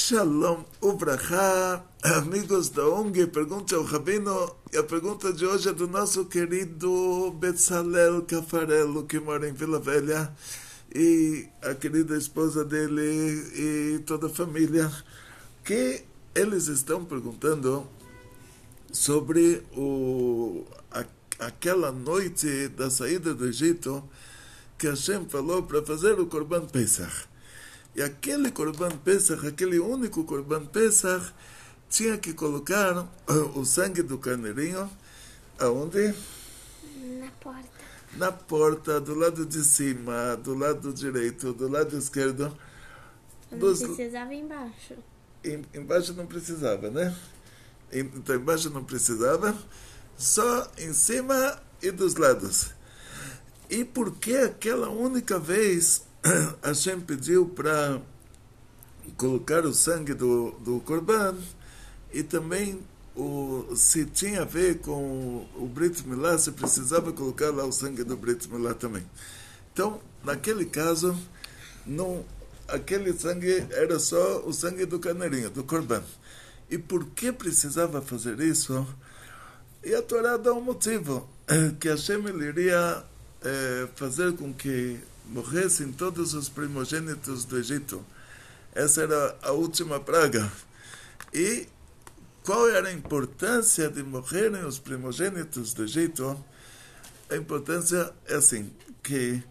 Shalom Ubrahá, amigos da ONG, pergunta ao Rabino, e a pergunta de hoje é do nosso querido Betzalel Cafarello, que mora em Vila Velha, e a querida esposa dele e toda a família, que eles estão perguntando sobre aquela noite da saída do Egito, que Hashem falou para fazer o Korban Pesach. E aquele Korban Pesach, aquele único Korban Pesach, tinha que colocar o sangue do carneirinho, aonde? Na porta. Na porta, do lado de cima, do lado direito, do lado esquerdo. Não precisava embaixo. Embaixo não precisava, né? Então embaixo não precisava, só em cima e dos lados. E por que aquela única vez Hashem pediu para colocar o sangue do Korban, e também se tinha a ver com o Brit Milá, se precisava colocar lá o sangue do Brit Milá também. Então, naquele caso, aquele sangue era só o sangue do carneirinho, do Korban. E por que precisava fazer isso? E a Torá dá um motivo, que Hashem iria fazer com que morressem todos os primogênitos do Egito. Essa era a última praga. E qual era a importância de morrerem os primogênitos do Egito? A importância é assim, que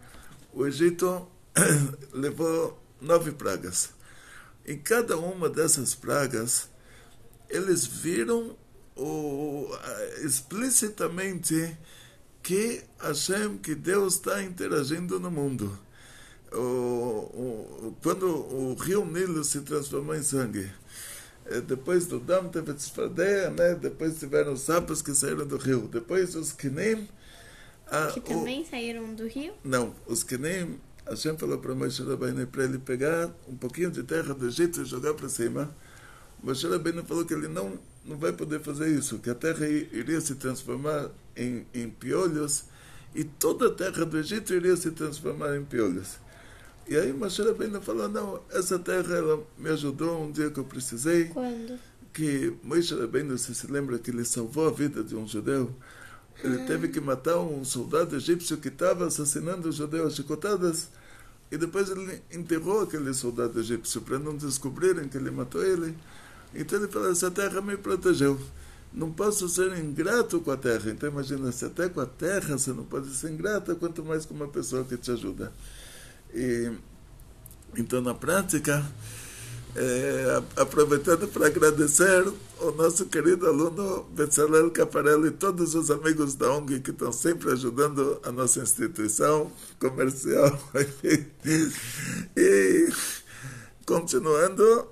o Egito levou 9 pragas. Em cada uma dessas pragas, eles viram explicitamente que Hashem, que Deus está interagindo no mundo. Quando o rio Nilo se transformou em sangue, depois do Dam teve Tzfadeia, né? Depois tiveram os sapos que saíram do rio, depois os Kenim, que também saíram do rio? Não, os Kenim, Hashem falou para Moshe Rabbeinu para ele pegar um pouquinho de terra do Egito e jogar para cima. Moshe Rabbeinu falou que ele não vai poder fazer isso, que a terra iria se transformar em piolhos, e toda a terra do Egito iria se transformar em piolhos. E aí Moshe Rabbeinu falou, não, essa terra ela me ajudou um dia que eu precisei. Quando? Que Moshe Rabbeinu, se lembra que ele salvou a vida de um judeu, ele teve que matar um soldado egípcio que estava assassinando os judeus a chicotadas, e depois ele enterrou aquele soldado egípcio para não descobrirem que ele matou ele. Então ele falou, essa terra me protegeu, não posso ser ingrato com a terra. Então imagina, se até com a terra você não pode ser ingrata, quanto mais com uma pessoa que te ajuda. Então na prática, aproveitando para agradecer o nosso querido aluno Betzalel Cafarello e todos os amigos da ONG que estão sempre ajudando a nossa instituição comercial. E continuando,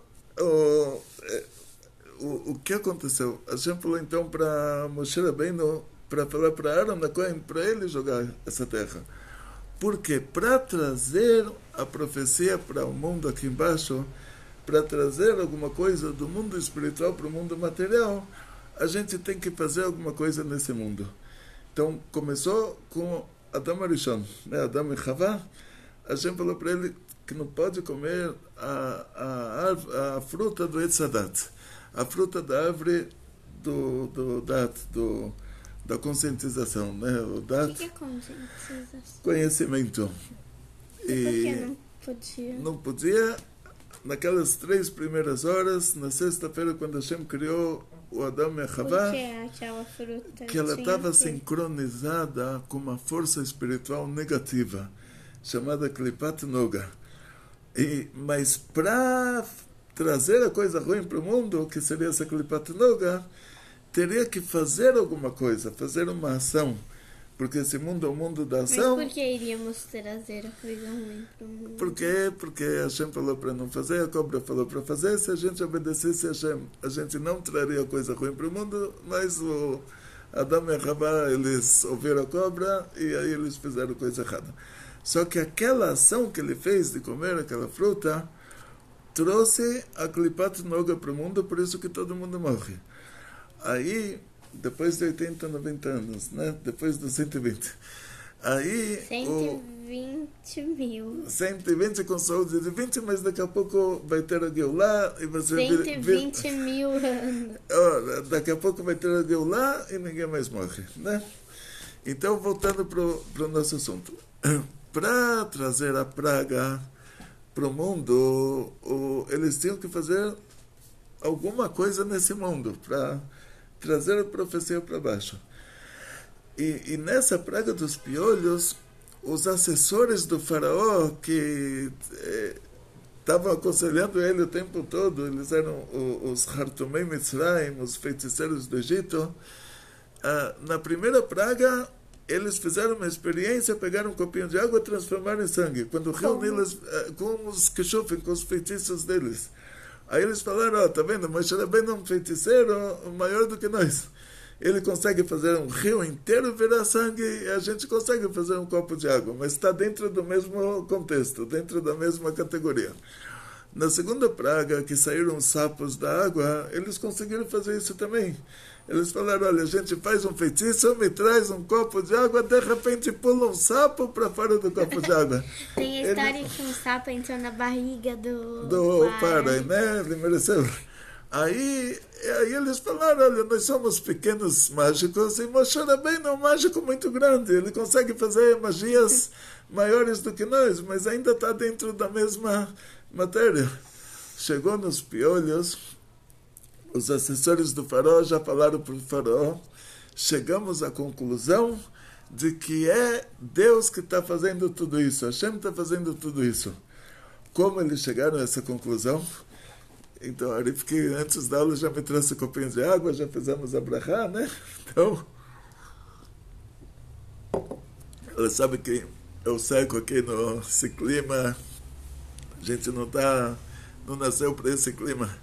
o que aconteceu? A gente falou então para Moshe Rabbeinu, para falar para Aaron Cohen, para ele jogar essa terra. Porque para trazer a profecia para o mundo aqui embaixo, para trazer alguma coisa do mundo espiritual para o mundo material, a gente tem que fazer alguma coisa nesse mundo. Então começou com Adam Arishon, né? Adam e Havá. A gente falou para ele que não pode comer a fruta do Etzadat, a fruta da árvore da conscientização, né? O Dat, O que é conscientização? Conhecimento. E por que não podia? Não podia, naquelas 3 primeiras horas, na sexta-feira, quando Hashem criou o Adão e a Havá, Por que aquela fruta que ela tinha estava que- sincronizada com uma força espiritual negativa, chamada Klipat Noga. Mas para trazer a coisa ruim para o mundo, que seria essa Klipat Noga, teria que fazer alguma coisa, fazer uma ação. Porque esse mundo é o mundo da ação. Mas por que iríamos trazer a coisa ruim para o mundo? Por quê? Porque Hashem falou para não fazer, a cobra falou para fazer. Se a gente obedecesse a Hashem, a gente não traria coisa ruim para o mundo, mas o Adão e a Havá, eles ouviram a cobra e aí eles fizeram coisa errada. Só que aquela ação que ele fez de comer aquela fruta trouxe a Klipat Noga para o mundo, por isso que todo mundo morre. Aí, depois de 80, 90 anos, né? Depois dos 120, Aí 120 com saúde de 20, mas daqui a pouco vai ter a Geulah e você 120 mil anos. Daqui a pouco vai ter a Geulah e ninguém mais morre, né? Então, voltando para o nosso assunto. Para trazer a praga para o mundo, eles tinham que fazer alguma coisa nesse mundo para trazer a profecia para baixo. E nessa praga dos piolhos, os assessores do faraó que estavam aconselhando ele o tempo todo, eles eram os Hartumei Mitzrayim, os feiticeiros do Egito. Na primeira praga, eles fizeram uma experiência, pegaram um copinho de água e transformaram em sangue. Quando reuniram com os Keshufim, com os feitiços deles. Aí eles falaram, tá vendo, Moshe Rabbeinu é um feiticeiro maior do que nós. Ele consegue fazer um rio inteiro virar sangue e a gente consegue fazer um copo de água, mas está dentro do mesmo contexto, dentro da mesma categoria. Na segunda praga, que saíram os sapos da água, eles conseguiram fazer isso também. Eles falaram, olha, a gente faz um feitiço, me traz um copo de água, de repente pula um sapo para fora do copo de água. Tem a história que um sapo entrou na barriga do pai, né? Ele mereceu. Aí eles falaram, olha, nós somos pequenos mágicos e Moshe Rabbeinu é um mágico muito grande. Ele consegue fazer magias maiores do que nós, mas ainda está dentro da mesma matéria. Chegou nos piolhos, os assessores do faraó já falaram para o faraó, chegamos à conclusão de que é Deus que está fazendo tudo isso, Hashem está fazendo tudo isso. Como eles chegaram a essa conclusão? Então, Arif, que antes da aula já me trouxe um copinho de água, já fizemos a brachá, né? Então, ela sabe que eu seco aqui nesse clima, a gente não nasceu para esse clima.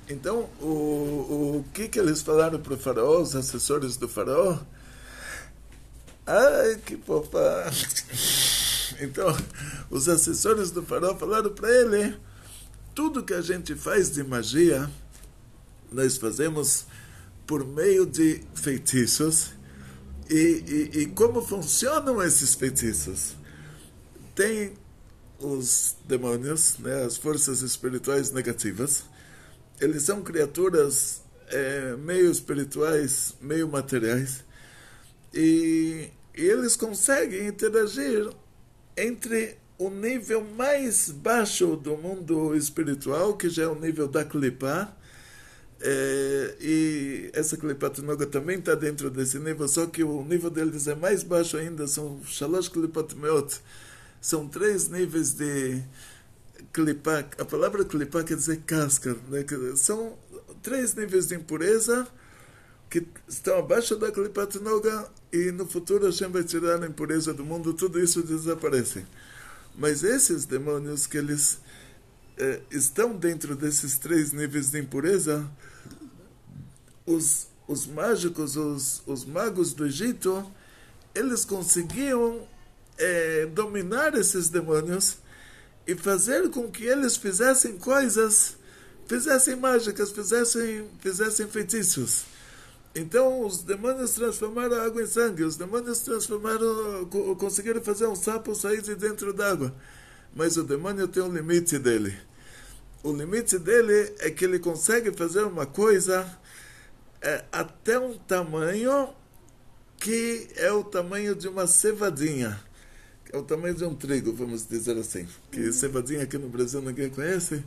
Então, o que eles falaram para o faraó, os assessores do faraó? Ai, que fofa! Então, os assessores do faraó falaram para ele, tudo que a gente faz de magia, nós fazemos por meio de feitiços. E como funcionam esses feitiços? Tem os demônios, né, as forças espirituais negativas. Eles são criaturas meio espirituais, meio materiais. E eles conseguem interagir entre o nível mais baixo do mundo espiritual, que já é o nível da Klipá, e essa Klipat Noga também está dentro desse nível, só que o nível deles é mais baixo ainda, são Shalosh Klipat Meot, são 3 níveis de Klipá. A palavra Klipá quer dizer casca, né? São 3 níveis de impureza que estão abaixo da Klipat Noga, e no futuro Hashem vai tirar a impureza do mundo, tudo isso desaparece. Mas esses demônios que eles estão dentro desses 3 níveis de impureza, os mágicos, os magos do Egito, eles conseguiam dominar esses demônios e fazer com que eles fizessem coisas, fizessem mágicas, fizessem feitiços. Então, os demônios transformaram a água em sangue, os demônios conseguiram fazer um sapo sair de dentro d'água. Mas o demônio tem um limite dele. O limite dele é que ele consegue fazer uma coisa até um tamanho que é o tamanho de uma cevadinha. É o tamanho de um trigo, vamos dizer assim. Que cevadinha aqui no Brasil ninguém conhece.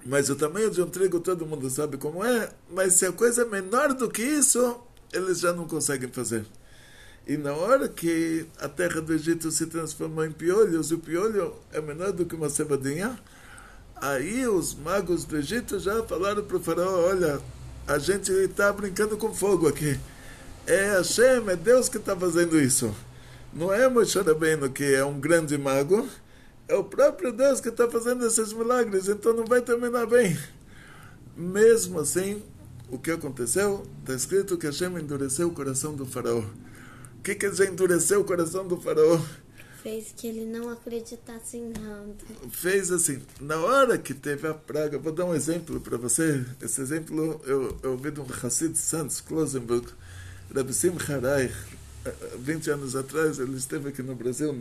Mas o tamanho de um trigo todo mundo sabe como é, mas se a coisa é menor do que isso, eles já não conseguem fazer. E na hora que a terra do Egito se transformou em piolhos, o piolho é menor do que uma cevadinha, aí os magos do Egito já falaram para o faraó, olha, a gente está brincando com fogo aqui. É Hashem, é Deus que está fazendo isso. Não é Moshe Rabbeinu, que é um grande mago, é o próprio Deus que está fazendo esses milagres, então não vai terminar bem. Mesmo assim, o que aconteceu? Está escrito que Hashem endureceu o coração do faraó. O que quer dizer endureceu o coração do faraó? Fez que ele não acreditasse em nada. Fez assim, na hora que teve a praga, vou dar um exemplo para você. Esse exemplo eu ouvi de um Hassid Santos, Klosenburg, Rabbi Simcha Reich, 20 anos atrás, ele esteve aqui no Brasil,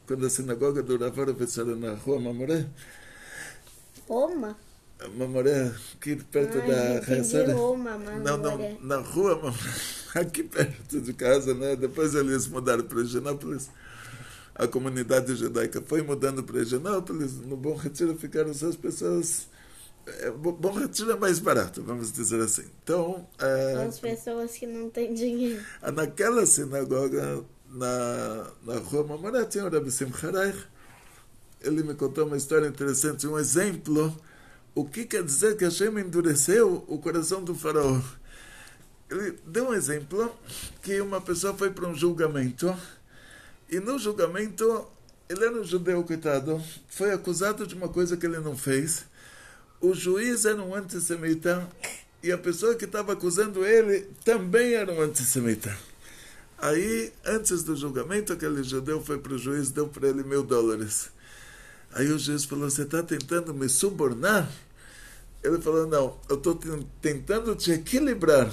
quando a sinagoga do Rav Horovitz era na rua Mamoré. Roma? Mamoré, aqui perto da entendi Roma, Não, na rua Mamoré, aqui perto de casa, né? Depois eles mudaram para Higienópolis. A comunidade judaica foi mudando para Higienópolis. No Bom Retiro ficaram só as pessoas... Bom Retiro é mais barato, vamos dizer assim. Então, as pessoas que não têm dinheiro. Naquela sinagoga, na rua Mamoré, tinha o Rabbi Simcha Reich. Ele me contou uma história interessante, um exemplo. O que quer dizer que Hashem endureceu o coração do faraó? Ele deu um exemplo que uma pessoa foi para um julgamento e no julgamento ele era um judeu, coitado, foi acusado de uma coisa que ele não fez. O juiz era um antissemita e a pessoa que estava acusando ele também era um antissemita. Aí, antes do julgamento, aquele judeu foi para o juiz, deu para ele $1.000. Aí o juiz falou, você está tentando me subornar? Ele falou, não, eu estou tentando te equilibrar.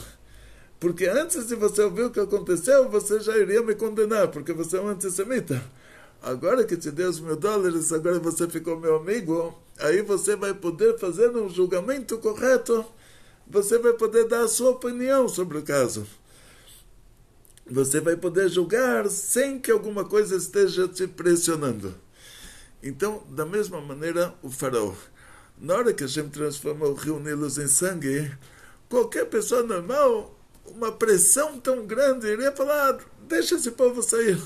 Porque antes de você ouvir o que aconteceu, você já iria me condenar, porque você é um antissemita. Agora que te dei os $1.000, agora você ficou meu amigo, aí você vai poder fazer um julgamento correto. Você vai poder dar a sua opinião sobre o caso. Você vai poder julgar sem que alguma coisa esteja te pressionando. Então, da mesma maneira, o faraó. Na hora que Hashem transformou o rio Nilo em sangue, qualquer pessoa normal, uma pressão tão grande, iria falar, deixa esse povo sair.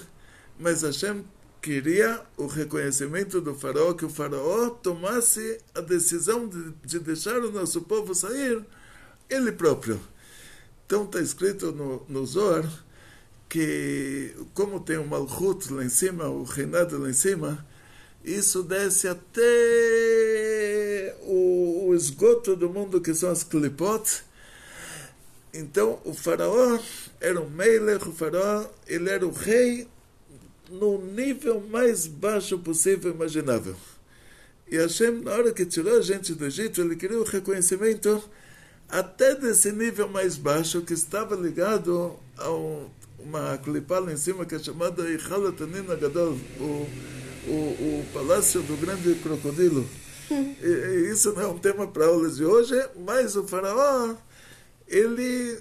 Mas Hashem queria o reconhecimento do faraó, que o faraó tomasse a decisão de deixar o nosso povo sair, ele próprio. Então está escrito no Zohar que, como tem o Malchut lá em cima, o reinado lá em cima, isso desce até o esgoto do mundo, que são as klipot. Então o faraó era um Melech, o faraó ele era o rei no nível mais baixo possível, imaginável. E Hashem, na hora que tirou a gente do Egito, ele queria o reconhecimento até desse nível mais baixo, que estava ligado a uma clipa lá em cima, que é chamada Eichal Tanin Gadol, o palácio do grande crocodilo. E isso não é um tema para aulas de hoje, mas o faraó, ele,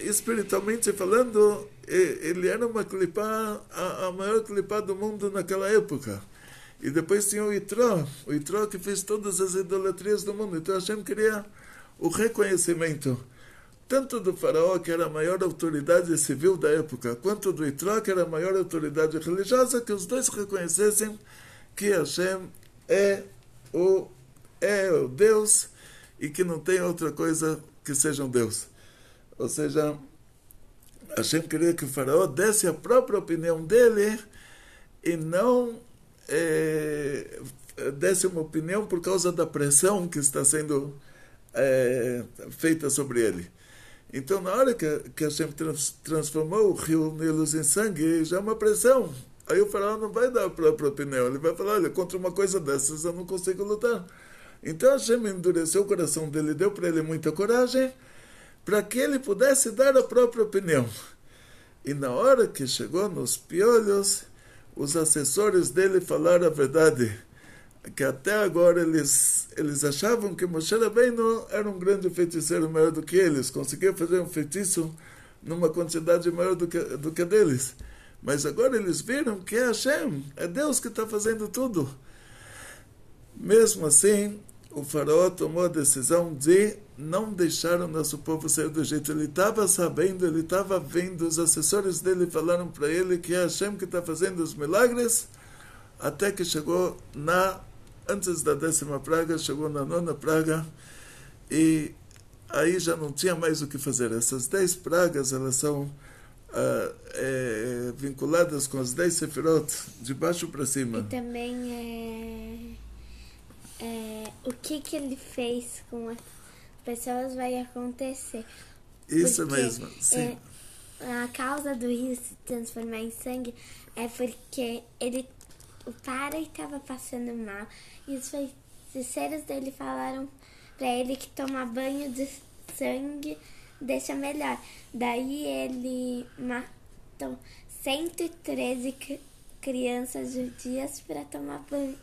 espiritualmente falando, ele era uma clipa, a maior clipa do mundo naquela época. E depois tinha o Itró que fez todas as idolatrias do mundo. Então Hashem queria o reconhecimento tanto do faraó, que era a maior autoridade civil da época, quanto do Itró, que era a maior autoridade religiosa, que os dois reconhecessem que Hashem é o Deus e que não tem outra coisa que seja um Deus. Ou seja, Hashem queria que o faraó desse a própria opinião dele e não desse uma opinião por causa da pressão que está sendo feita sobre ele. Então, na hora que Hashem transformou o rio Nilo em sangue, já é uma pressão. Aí o faraó não vai dar a própria opinião, ele vai falar, olha, contra uma coisa dessas eu não consigo lutar. Então Hashem endureceu o coração dele, deu para ele muita coragem, para que ele pudesse dar a própria opinião. E na hora que chegou nos piolhos, os assessores dele falaram a verdade, que até agora eles achavam que Moshe Rabbeinu era um grande feiticeiro maior do que eles, conseguia fazer um feitiço numa quantidade maior do que deles. Mas agora eles viram que é Hashem, é Deus que está fazendo tudo. Mesmo assim, o faraó tomou a decisão de não deixar o nosso povo sair do Egito. Ele estava sabendo, ele estava vendo, os assessores dele falaram para ele que é Hashem que está fazendo os milagres, até que chegou antes da 10ª praga, chegou na 9ª praga, e aí já não tinha mais o que fazer. Essas 10 pragas, elas são vinculadas com as 10 sefirot, de baixo para cima. E também o que ele fez com as pessoas vai acontecer. Isso porque, mesmo, sim. A causa do rio se transformar em sangue é porque o pai estava passando mal e os feiticeiros dele falaram para ele que tomar banho de sangue deixa melhor. Daí ele juntam 113 crianças judias para tomar banho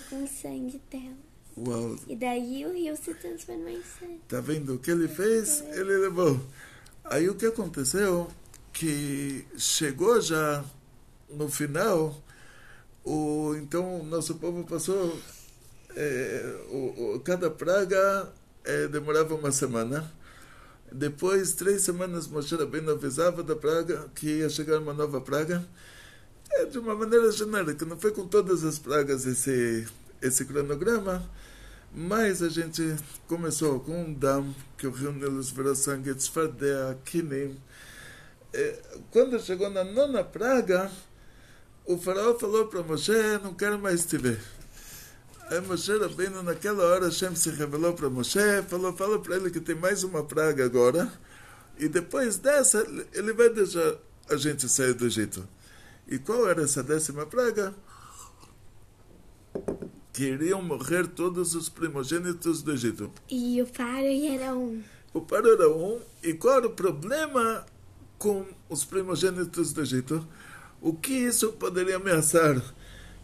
com o sangue dela. Uau. E daí o rio se transformou em sangue. Tá vendo o que ele fez? Ele levou. Aí o que aconteceu? Que chegou já no final, então nosso povo passou, cada praga demorava uma semana. Depois, 3 semanas, Moshe Rabbeinu avisava da praga que ia chegar uma nova praga. De uma maneira genérica, não foi com todas as pragas esse cronograma, mas a gente começou com um dam, que o rio Nilo virou sangue, Tzfardea, Kinim. Quando chegou na 9ª praga, o faraó falou para Moshe: não quero mais te ver. Aí Moshe Rabbeinu, naquela hora, Hashem se revelou para Moshe, fala para ele que tem mais uma praga agora, e depois dessa, ele vai deixar a gente sair do Egito. E qual era essa 10ª praga? Que iriam morrer todos os primogênitos do Egito. E o paro era um. O paro era um. E qual era o problema com os primogênitos do Egito? O que isso poderia ameaçar?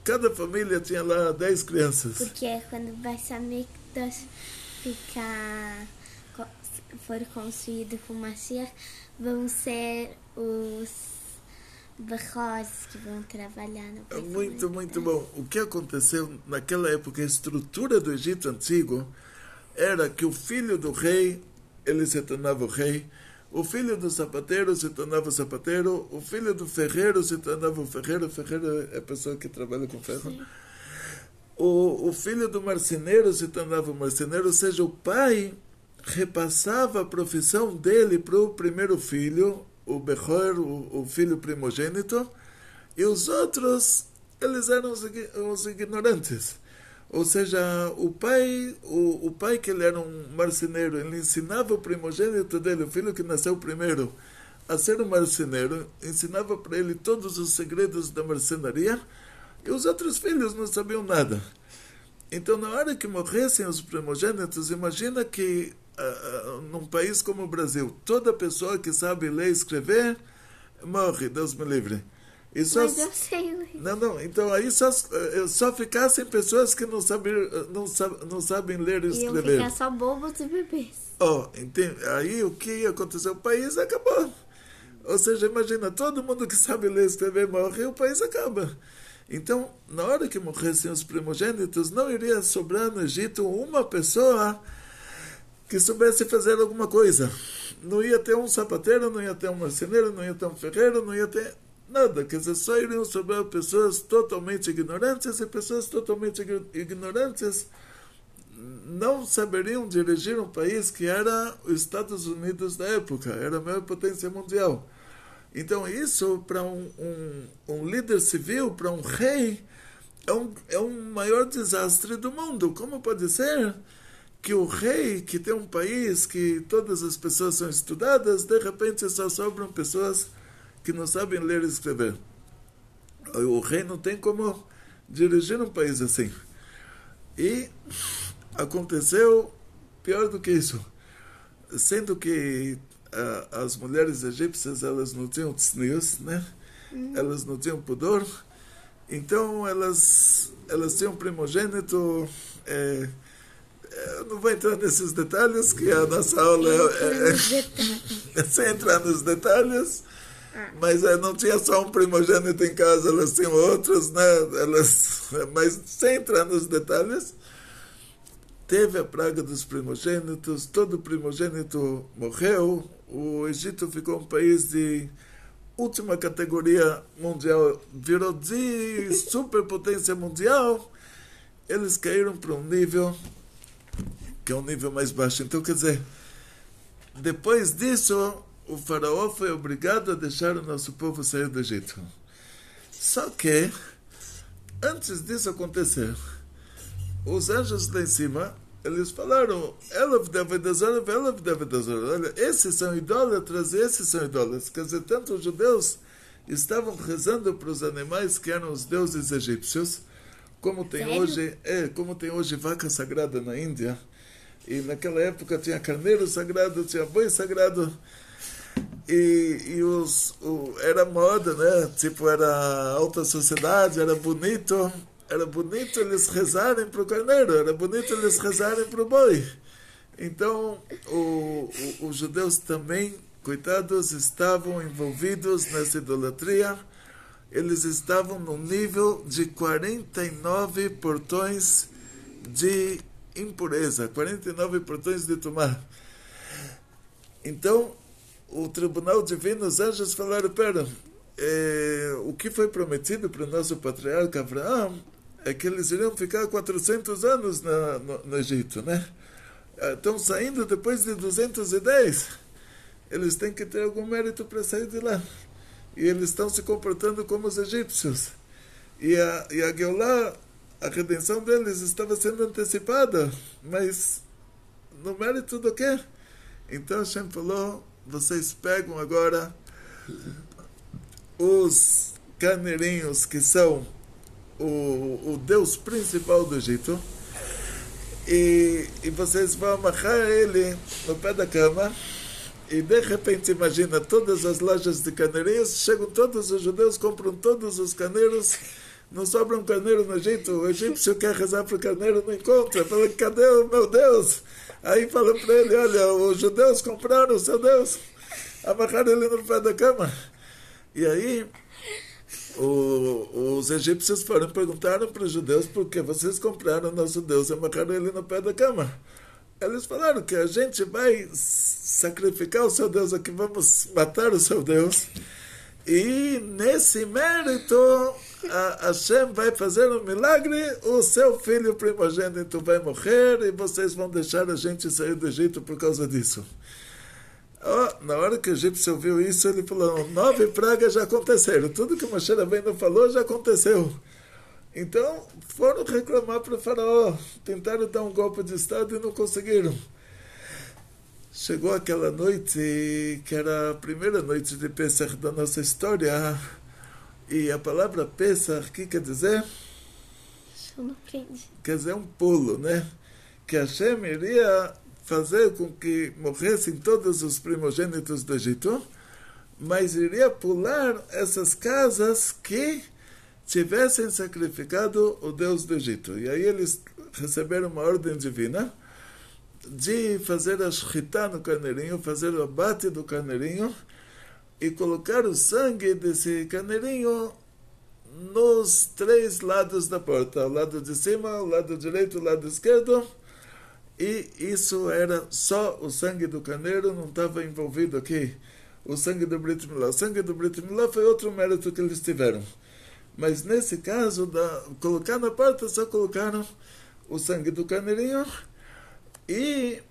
Cada família tinha lá 10 crianças. Porque quando Beis-Hamikdash for construído com Mashiach, vão ser os Bechors que vão trabalhar no Beis-Hamikdash. Muito, muito bom. O que aconteceu naquela época, a estrutura do Egito antigo, era que o filho do rei, ele se tornava o rei, o filho do sapateiro se tornava sapateiro, o filho do ferreiro se tornava o ferreiro é a pessoa que trabalha com ferro. O filho do marceneiro se tornava o marceneiro, ou seja, o pai repassava a profissão dele para o primeiro filho, o Bechor, o filho primogênito, e os outros, eles eram os ignorantes. Ou seja, o pai que ele era um marceneiro, ele ensinava o primogênito dele, o filho que nasceu primeiro, a ser um marceneiro, ensinava para ele todos os segredos da marcenaria, e os outros filhos não sabiam nada. Então, na hora que morressem os primogênitos, imagina que num país como o Brasil, toda pessoa que sabe ler e escrever morre, Deus me livre. E só, mas eu sei ler. Não, então aí só ficassem pessoas que não sabem ler e escrever. Iam ficar só bobos e bebês. Aí o que ia acontecer? O país acabou. Ou seja, imagina, todo mundo que sabe ler e escrever morre e o país acaba. Então, na hora que morressem os primogênitos, não iria sobrar no Egito uma pessoa que soubesse fazer alguma coisa. Não ia ter um sapateiro, não ia ter um marceneiro, não ia ter um ferreiro, não ia ter nada. Quer dizer, só iriam sobrar pessoas totalmente ignorantes, e pessoas totalmente ignorantes não saberiam dirigir um país que era os Estados Unidos da época, era a maior potência mundial. Então isso, para um líder civil, para um rei, é um maior desastre do mundo. Como pode ser que o rei, que tem um país que todas as pessoas são estudadas, de repente só sobram pessoas que não sabem ler e escrever? O rei não tem como dirigir um país assim. E aconteceu pior do que isso. Sendo que as mulheres egípcias, elas não tinham tznius, né? Elas não tinham pudor. Então elas tinham primogênito. Eu não vou entrar nesses detalhes, que a nossa aula sem entrar nos detalhes. Mas não tinha só um primogênito em casa, elas tinham outros, né? Mas sem entrar nos detalhes, teve a praga dos primogênitos, todo primogênito morreu, o Egito ficou um país de última categoria mundial, virou de superpotência mundial, eles caíram para um nível que é um nível mais baixo. Então, quer dizer, depois disso, o faraó foi obrigado a deixar o nosso povo sair do Egito. Só que, antes disso acontecer, os anjos lá em cima, eles falaram: olha, esses são idólatras e esses são idólatras. Quer dizer, tanto os judeus estavam rezando para os animais que eram os deuses egípcios, como tem hoje vaca sagrada na Índia, e naquela época tinha carneiro sagrado, tinha boi sagrado. Era moda, né? Tipo, era alta sociedade, era bonito eles rezarem para o carneiro, era bonito eles rezarem para o boi. Então, os judeus também, coitados, estavam envolvidos nessa idolatria. Eles estavam no nível de 49 portões de impureza, 49 portões de tumá. Então, o tribunal divino, os anjos falaram, pera, o que foi prometido para o nosso patriarca Abraão é que eles iriam ficar 400 anos no Egito, né? Estão saindo depois de 210. Eles têm que ter algum mérito para sair de lá. E eles estão se comportando como os egípcios. E a Geulah, a redenção deles estava sendo antecipada. Mas no mérito do quê? Então Hashem falou, vocês pegam agora os carneirinhos que são o Deus principal do Egito, e vocês vão amarrar ele no pé da cama, e de repente, imagina, todas as lojas de carneirinhos, chegam todos os judeus, compram todos os carneiros, não sobra um carneiro no Egito, o egípcio quer rezar para o carneiro, não encontra, fala, cadê o meu Deus? Aí fala para ele, olha, os judeus compraram o seu Deus, amarraram ele no pé da cama. E aí os egípcios perguntaram para os judeus por que vocês compraram o nosso Deus e amarraram ele no pé da cama. Eles falaram que a gente vai sacrificar o seu Deus aqui, vamos matar o seu Deus, e nesse mérito a Hashem vai fazer um milagre, o seu filho primogênito vai morrer e vocês vão deixar a gente sair do Egito por causa disso. Na hora que o egípcio ouviu isso, ele falou, 9 pragas já aconteceram, tudo que Moshe Rabbeinu falou já aconteceu. Então foram reclamar para o faraó, tentaram dar um golpe de estado e não conseguiram. Chegou aquela noite, que era a primeira noite de Pesach da nossa história, e a palavra Pesach, o que quer dizer? Quer dizer um pulo, né? Que Hashem iria fazer com que morressem todos os primogênitos do Egito, mas iria pular essas casas que tivessem sacrificado o Deus do Egito. E aí eles receberam uma ordem divina de fazer a shchita no carneirinho, fazer o abate do carneirinho e colocar o sangue desse carneirinho nos 3 lados da porta, o lado de cima, o lado direito, o lado esquerdo. E isso era só o sangue do carneiro, não estava envolvido aqui o sangue do Brit Milá. O sangue do Brit Milá foi outro mérito que eles tiveram. Mas nesse caso, colocar na porta, só colocaram o sangue do carneirinho. E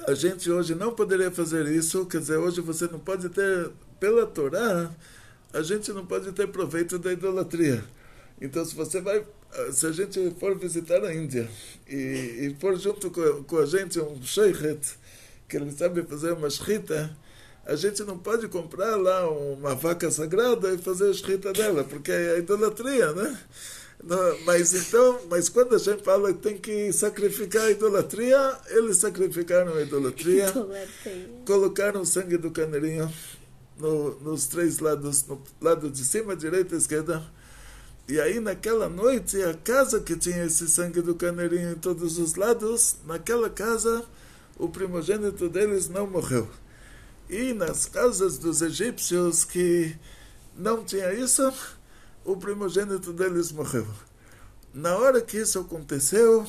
a gente hoje não poderia fazer isso, quer dizer, hoje você não pode ter, pela Torá, a gente não pode ter proveito da idolatria. Então, se a gente for visitar a Índia e for junto com a gente um sheikhet, que ele sabe fazer uma shchita, a gente não pode comprar lá uma vaca sagrada e fazer a shchita dela, porque é idolatria, né? Não, mas quando a gente fala que tem que sacrificar a idolatria, eles sacrificaram a idolatria, colocaram o sangue do carneirinho nos 3 lados, no lado de cima, direita e esquerda. E aí naquela noite, a casa que tinha esse sangue do carneirinho em todos os lados, naquela casa o primogênito deles não morreu. E nas casas dos egípcios que não tinha isso, o primogênito deles morreu. Na hora que isso aconteceu,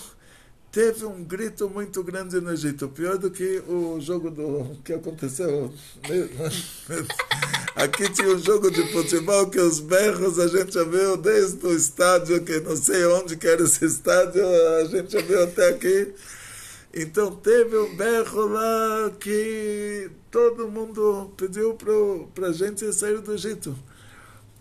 teve um grito muito grande no Egito, pior do que o jogo que aconteceu. Aqui tinha um jogo de futebol que os berros a gente já viu desde o estádio, que não sei onde que era esse estádio, a gente já viu até aqui. Então teve um berro lá que todo mundo pediu para a gente sair do Egito.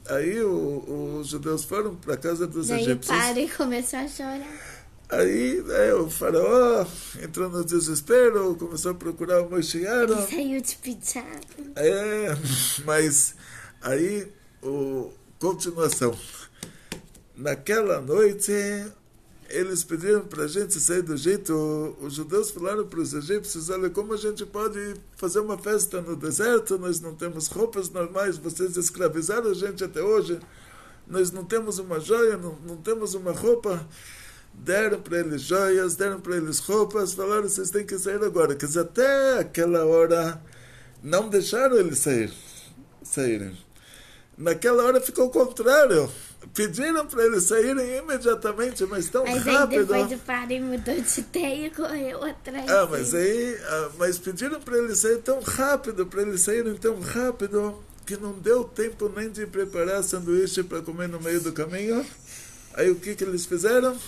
Aí os judeus foram para a casa dos egípcios. Daí o padre começou a chorar. Aí o faraó entrou no desespero, começou a procurar o Moshiach. Ele saiu de pijama. Mas aí, continuação. Naquela noite, eles pediram para a gente sair do Egito. Os judeus falaram para os egípcios: olha, como a gente pode fazer uma festa no deserto? Nós não temos roupas normais, vocês escravizaram a gente até hoje, nós não temos uma joia, não temos uma roupa. Deram para eles joias, deram para eles roupas, falaram: vocês têm que sair agora. Quer dizer, até aquela hora não deixaram eles saírem. Naquela hora ficou o contrário. Pediram para eles saírem imediatamente, mas tão Mas rápido. aí depois o padre mudou de ideia e correu atrás. Mas pediram para eles saírem tão rápido, que não deu tempo nem de preparar sanduíche para comer no meio do caminho. Aí o que eles fizeram?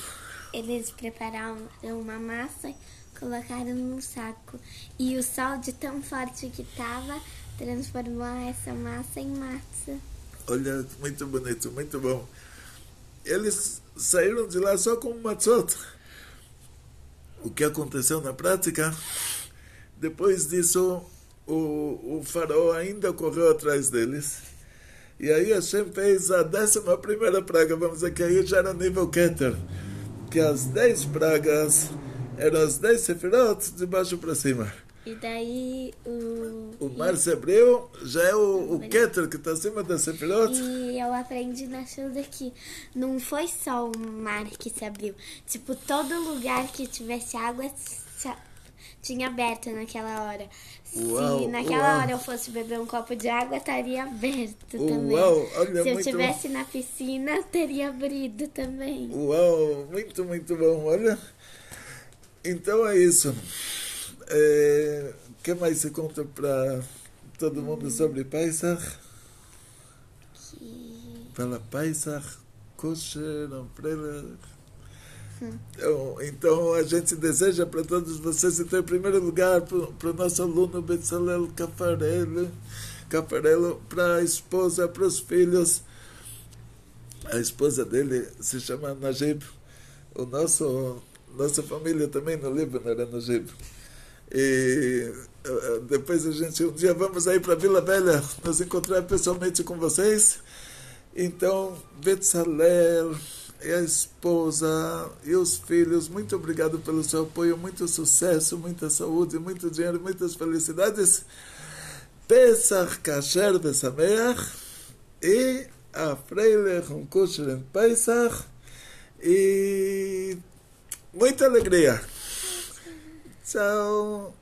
Eles prepararam uma massa, colocaram num saco. E o sol, de tão forte que estava, transformou essa massa em massa. Olha, muito bonito, muito bom. Eles saíram de lá só com um matzot. O que aconteceu na prática? Depois disso, o faraó ainda correu atrás deles. E aí Hashem fez a 11ª praga, vamos dizer que aí já era nível Keter, que as 10 pragas eram as 10 sefirot de baixo para cima. E daí o mar se abriu, já é o Keter que está acima da sefirot. E eu aprendi na Shulda que não foi só o mar que se abriu. Tipo, todo lugar que tivesse água tinha aberto naquela hora. Se naquela hora eu fosse beber um copo de água, estaria aberto também. Olha, se eu estivesse na piscina, teria abrido também. Uau, muito, muito bom. Olha, então é isso. O que mais se conta para todo mundo sobre Pesach? Fala Pesach, Kosher, Umbrella. Então a gente deseja para todos vocês, então, em primeiro lugar, para o nosso aluno Betzalel Cafarello, para a esposa, para os filhos. A esposa dele se chama Najib. Nossa família também no Líbano era Najib. E depois um dia vamos aí para Vila Velha nos encontrar pessoalmente com vocês. Então, Betzalel e a esposa e os filhos, muito obrigado pelo seu apoio, muito sucesso, muita saúde, muito dinheiro, muitas felicidades. Pesach Kasher Besameach e a Freilich Kosher em Pesach e muita alegria. Tchau.